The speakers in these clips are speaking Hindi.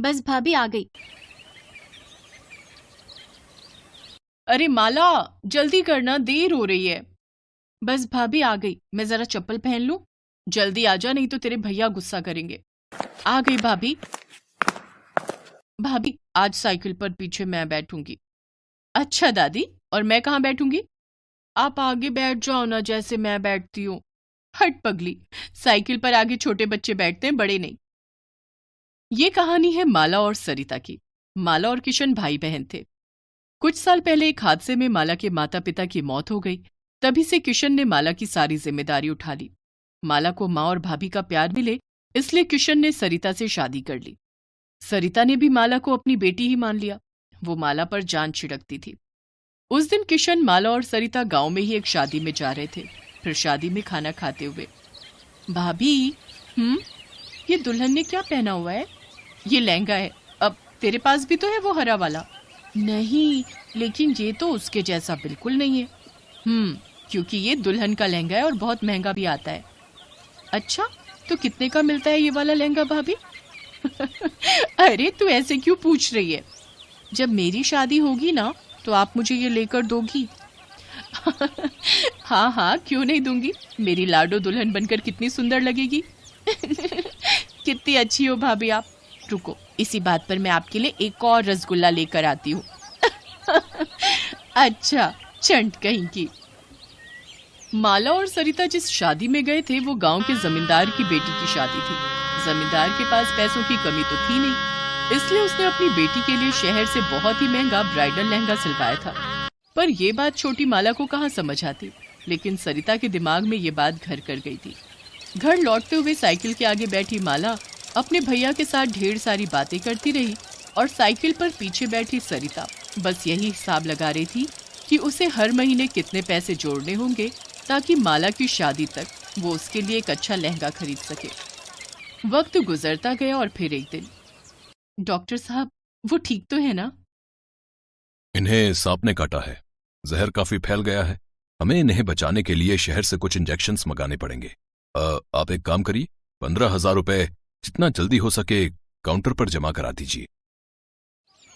बस भाभी आ गई। अरे माला, जल्दी करना, देर हो रही है। बस भाभी आ गई, मैं जरा चप्पल पहन लूं। जल्दी आ जा, नहीं तो तेरे भैया गुस्सा करेंगे। आ गई भाभी। भाभी, आज साइकिल पर पीछे मैं बैठूंगी। अच्छा दादी, और मैं कहाँ बैठूंगी? आप आगे बैठ जाओ ना, जैसे मैं बैठती हूँ। हट पगली, साइकिल पर आगे छोटे बच्चे बैठते हैं, बड़े नहीं। ये कहानी है माला और सरिता की। माला और किशन भाई बहन थे। कुछ साल पहले एक हादसे में माला के माता पिता की मौत हो गई। तभी से किशन ने माला की सारी जिम्मेदारी उठा ली। माला को माँ और भाभी का प्यार मिले, इसलिए किशन ने सरिता से शादी कर ली। सरिता ने भी माला को अपनी बेटी ही मान लिया। वो माला पर जान छिड़कती थी। उस दिन किशन, माला और सरिता गांव में ही एक शादी में जा रहे थे। फिर शादी में खाना खाते हुए, भाभी, ये दुल्हन ने क्या पहना हुआ है? ये लहंगा है। अब तेरे पास भी तो है वो हरा वाला। नहीं, लेकिन ये तो उसके जैसा बिल्कुल नहीं है। क्योंकि ये दुल्हन का लहंगा है और बहुत महंगा भी आता है। अच्छा, तो कितने का मिलता है ये वाला लहंगा भाभी? अरे तू ऐसे क्यों पूछ रही है? जब मेरी शादी होगी ना, तो आप मुझे ये लेकर दोगी? हाँ हाँ, क्यों नहीं दूंगी। मेरी लाडो दुल्हन बनकर कितनी सुंदर लगेगी। कितनी अच्छी हो भाभी आप। रुको, इसी बात पर मैं आपके लिए एक और रसगुल्ला लेकर आती हूँ। अच्छा, चंट कहीं की। माला और सरिता जिस शादी में गए थे, वो गांव के जमींदार की बेटी की शादी थी। जमींदार के पास पैसों की कमी तो थी नहीं, इसलिए उसने अपनी बेटी के लिए शहर से बहुत ही महंगा ब्राइडल लहंगा सिलवाया था। पर यह बात छोटी माला को कहाँ समझ आती, लेकिन सरिता के दिमाग में ये बात घर कर गई थी। घर लौटते हुए साइकिल के आगे बैठी माला अपने भैया के साथ ढेर सारी बातें करती रही, और साइकिल पर पीछे बैठी सरिता बस यही हिसाब लगा रही थी कि उसे हर महीने कितने पैसे जोड़ने होंगे, ताकि माला की शादी तक वो उसके लिए एक अच्छा लहंगा खरीद सके। वक्त गुजरता गया और फिर एक दिन, डॉक्टर साहब, वो ठीक तो है ना? इन्हें सांप ने काटा है, जहर काफी फैल गया है। हमें इन्हें बचाने के लिए शहर से कुछ इंजेक्शंस मंगाने पड़ेंगे। आप एक काम करिए, 15,000 रुपए जितना जल्दी हो सके काउंटर पर जमा करा दीजिए।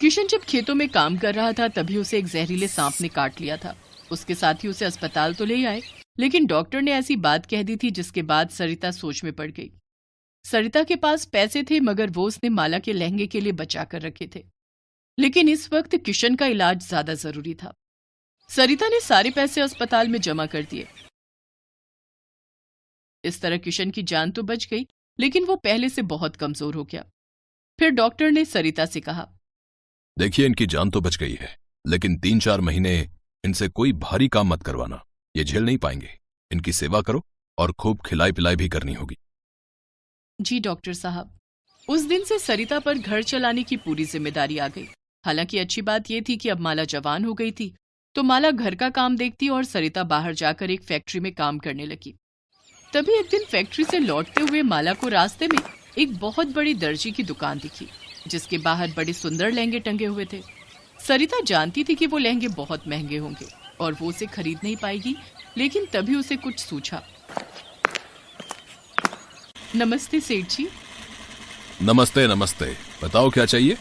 किशन जब खेतों में काम कर रहा था, तभी उसे एक जहरीले सांप ने काट लिया था। उसके साथी उसे अस्पताल तो ले आए, लेकिन डॉक्टर ने ऐसी बात कह दी थी जिसके बाद सरिता सोच में पड़ गई। सरिता के पास पैसे थे, मगर वो उसने माला के लहंगे के लिए बचा कर रखे थे। लेकिन इस वक्त किशन का इलाज ज्यादा जरूरी था। सरिता ने सारे पैसे अस्पताल में जमा कर दिए। इस तरह किशन की जान तो बच गई, लेकिन वो पहले से बहुत कमजोर हो गया। फिर डॉक्टर ने सरिता से कहा, देखिए, इनकी जान तो बच गई है, लेकिन 3-4 महीने इनसे कोई भारी काम मत करवाना, ये झेल नहीं पाएंगे। इनकी सेवा करो और खूब खिलाई पिलाई भी करनी होगी। जी डॉक्टर साहब। उस दिन से सरिता पर घर चलाने की पूरी जिम्मेदारी आ गई। हालांकि अच्छी बात यह थी कि अब माला जवान हो गई थी, तो माला घर का काम देखती और सरिता बाहर जाकर एक फैक्ट्री में काम करने लगी। तभी एक दिन फैक्ट्री से लौटते हुए माला को रास्ते में एक बहुत बड़ी दर्जी की दुकान दिखी, जिसके बाहर बड़े सुंदर लहंगे टंगे हुए थे। सरिता जानती थी कि वो लहंगे बहुत महंगे होंगे और वो उसे खरीद नहीं पाएगी, लेकिन तभी उसे कुछ सूझा। नमस्ते सेठ जी। नमस्ते नमस्ते, बताओ क्या चाहिए?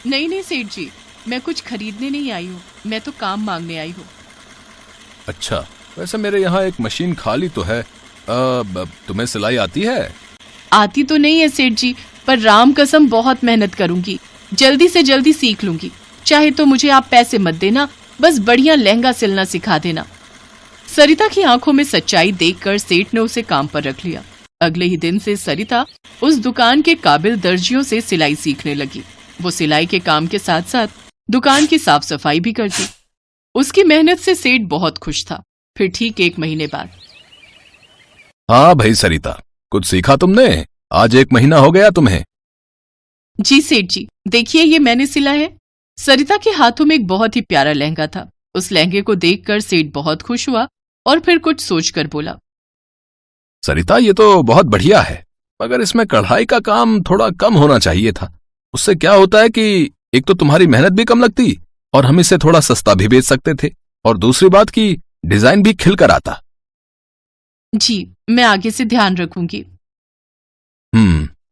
नहीं सेठ जी, मैं कुछ खरीदने नहीं आई हूँ, मैं तो काम मांगने आई हूँ। अच्छा, वैसे मेरे यहाँ एक मशीन खाली तो है। तुम्हें सिलाई आती है? आती तो नहीं है सेठ जी, पर राम कसम बहुत मेहनत करूंगी, जल्दी से जल्दी सीख लूंगी। चाहे तो मुझे आप पैसे मत देना, बस बढ़िया लहंगा सिलना सिखा देना। सरिता की आंखों में सच्चाई देखकर सेठ ने उसे काम पर रख लिया। अगले ही दिन से सरिता उस दुकान के काबिल दर्जियों से सिलाई सीखने लगी। वो सिलाई के काम के साथ साथ दुकान की साफ सफाई भी करती। उसकी मेहनत से सेठ बहुत खुश था। फिर ठीक 1 महीने बाद, हाँ भाई सरिता, कुछ सीखा तुमने? आज 1 महीना हो गया तुम्हें। जी सेठ जी, देखिए ये मैंने सिला है। सरिता के हाथों में एक बहुत ही प्यारा लहंगा था। उस लहंगे को देखकर सेठ बहुत खुश हुआ और फिर कुछ सोचकर बोला, सरिता, ये तो बहुत बढ़िया है, मगर इसमें कढ़ाई का काम थोड़ा कम होना चाहिए था। उससे क्या होता है कि एक तो तुम्हारी मेहनत भी कम लगती और हम इसे थोड़ा सस्ता भी बेच सकते थे, और दूसरी बात कि डिजाइन भी खिल कर आता। जी, मैं आगे से ध्यान रखूंगी।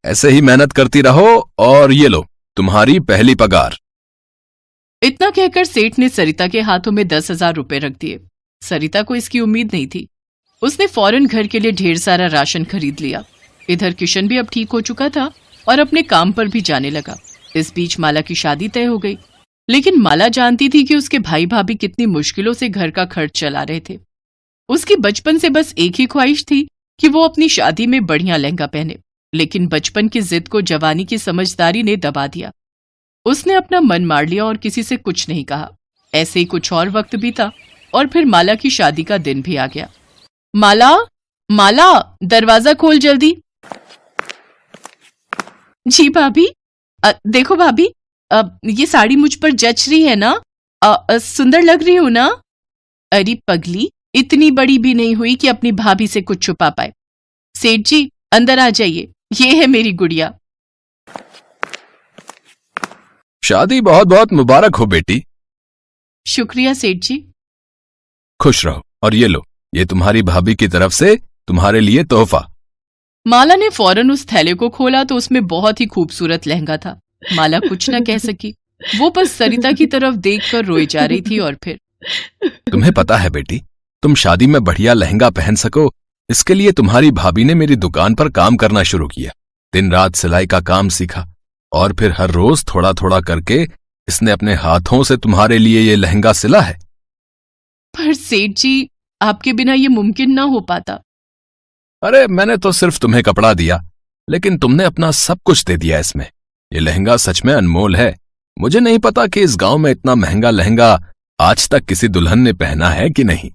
ऐसे ही मेहनत करती रहो और ये लो तुम्हारी पहली पगार। इतना कहकर सेठ ने सरिता के हाथों में 10,000 रुपए रख दिए। सरिता को इसकी उम्मीद नहीं थी। उसने फौरन घर के लिए ढेर सारा राशन खरीद लिया। इधर किशन भी अब ठीक हो चुका था और अपने काम पर भी जाने लगा। इस बीच माला की शादी तय हो गई, लेकिन माला जानती थी कि उसके भाई भाभी कितनी मुश्किलों से घर का खर्च चला रहे थे। उसकी बचपन से बस एक ही ख्वाहिश थी कि वो अपनी शादी में बढ़िया लहंगा पहने, लेकिन बचपन की जिद को जवानी की समझदारी ने दबा दिया। उसने अपना मन मार लिया और किसी से कुछ नहीं कहा। ऐसे ही कुछ और वक्त बीता और फिर माला की शादी का दिन भी आ गया। माला, माला, दरवाजा खोल जल्दी। जी भाभी। देखो भाभी, ये साड़ी मुझ पर जच रही है ना? सुंदर लग रही हूं ना? अरे पगली, इतनी बड़ी भी नहीं हुई कि अपनी भाभी से कुछ छुपा पाए। सेठ जी अंदर आ जाइए, ये है मेरी गुड़िया। शादी बहुत बहुत मुबारक हो बेटी। शुक्रिया सेठ जी। खुश रहो। और ये लो, ये तुम्हारी भाभी की तरफ से तुम्हारे लिए तोहफा। माला ने फौरन उस थैले को खोला तो उसमें बहुत ही खूबसूरत लहंगा था। माला कुछ न कह सकी। वो बस सरिता की तरफ देखकर रोई जा रही थी। और फिर तुम्हें पता है बेटी, तुम शादी में बढ़िया लहंगा पहन सको, इसके लिए तुम्हारी भाभी ने मेरी दुकान पर काम करना शुरू किया। दिन रात सिलाई का काम सीखा और फिर हर रोज थोड़ा थोड़ा करके इसने अपने हाथों से तुम्हारे लिए ये लहंगा सिला है। पर सेठ जी, आपके बिना ये मुमकिन ना हो पाता। अरे मैंने तो सिर्फ तुम्हें कपड़ा दिया, लेकिन तुमने अपना सब कुछ दे दिया इसमें। ये लहंगा सच में अनमोल है। मुझे नहीं पता कि इस गांव में इतना महंगा लहंगा आज तक किसी दुल्हन ने पहना है कि नहीं।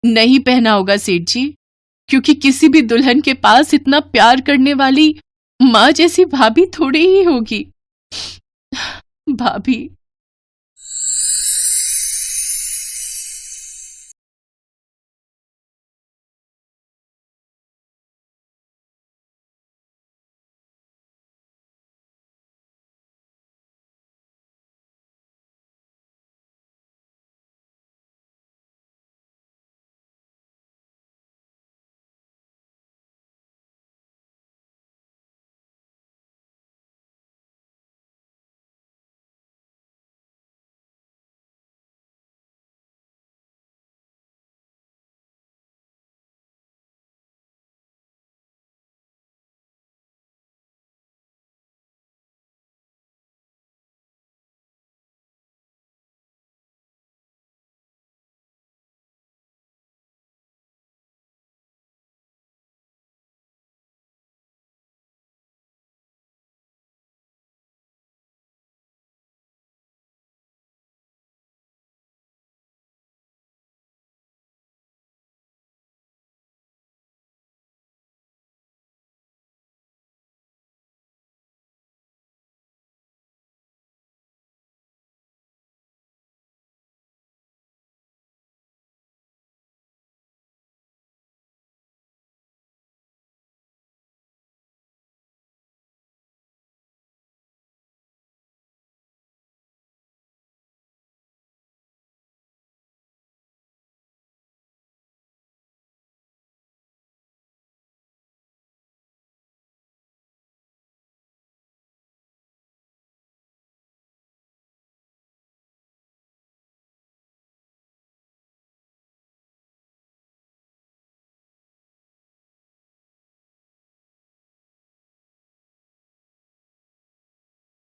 नहीं पहना होगा सेठ जी, क्योंकि किसी भी दुल्हन के पास इतना प्यार करने वाली माँ जैसी भाभी थोड़ी ही होगी। भाभी,